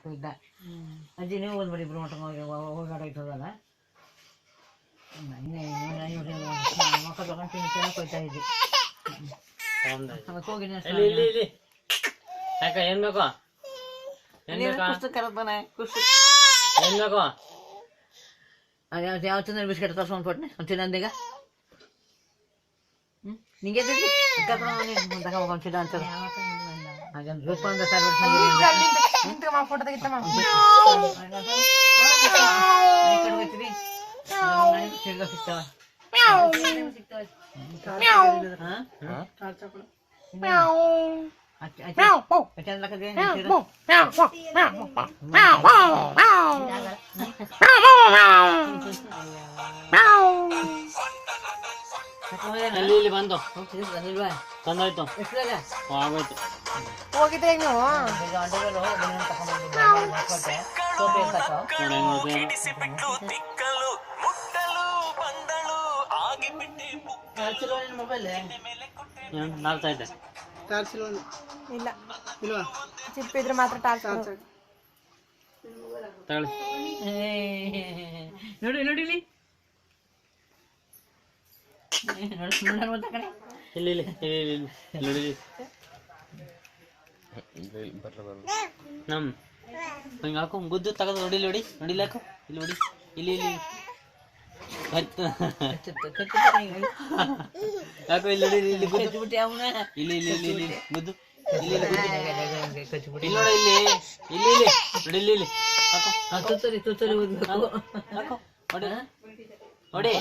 ಇದ್ದ ಅಜ್ಜಿ ನೀವು ಓದ್ಬೇಡಿ ಇಬ್ರು ಮಟ್ಟ ಹೋಗಾಡೋಯ್ತದಲ್ಲ ಮಕ್ಕ ತಗೊಂಡು ತಿನ್ನಕ್ಕೆ ಹೋಗ್ತಾ ಇದ್ವಿ ಹೋಗಿ ಯಾಕ ಏನ್ ಬೇಕು ಕುಸ್ತು ಕರತಾನೆ ಕುಸ್ತು ಏನ್ ಬೇಕು ಯಾವ ತಿಂದ್ರೆ ಬಿಸ್ಕೆಟ್ ತರ್ಸ್ಕೊಂಡು ಕೊಟ್ಟನೆ ಒಂದು ತಿನ್ನಂದೀಗ ನಿಂಗೆ ತಗೊಂಡು ಅಂತಾರೆ ಹಾಗೆ ರೂಪ ಅಂತ ಫೋಟೋ ತೆಗಿತಮ್ಮ ಸಿಗ್ತಾವ ಇಲ್ಲಿ ಬಂದು ತಂದಾಯ್ತು ಆಗೋಯ್ತು ಹೋಗಿದ್ದೆ ನೀವು ಮೊಬೈಲ್ ನಾಲ್ತಾ ಇದೆ ಇಲ್ಲ ಚಿಪ್ ಇದ್ರೆ ಮಾತ್ರ ಟಾರ್ಚ್ ತಗೊಳ್ಳಿ ನೋಡಿ ನೋಡಿಲಿ ಇಲ್ಲಿ ಇಲ್ಲಿ ಇಲ್ಲಿ ನೋಡಿ ನಮ್ ಹಿಂಗೆ ಹಾಕು ಗುದ್ದು ತಗದು ನೋಡಿಲ್ಲ ನೋಡಿ ನೋಡಿಲ್ಲ ಹಾಕು ಇಲ್ಲಿ ನೋಡಿ ಇಲ್ಲಿ ಇಲ್ಲಿ ಯಾಕೋ ಇಲ್ಲಿ ನೋಡಿ ಇಲ್ಲಿ ಗುದ್ದು ಇಲ್ಲಿ ಇಲ್ಲಿ ಇಲ್ಲಿ ಇಲ್ಲಿ ಗುದ್ದು ಇಲ್ಲಿ ಇಲ್ಲಿ ಇಲ್ಲಿ ನೋಡಿ ಇಲ್ಲಿ ಇಲ್ಲಿ ಇಲ್ಲಿ ನೋಡಿ ಇಲ್ಲಿ ಇಲ್ಲಿ ಹಾಕು ತುತ್ತೂರಿ ಹಾಕು ನೋಡಿ ನೋಡಿ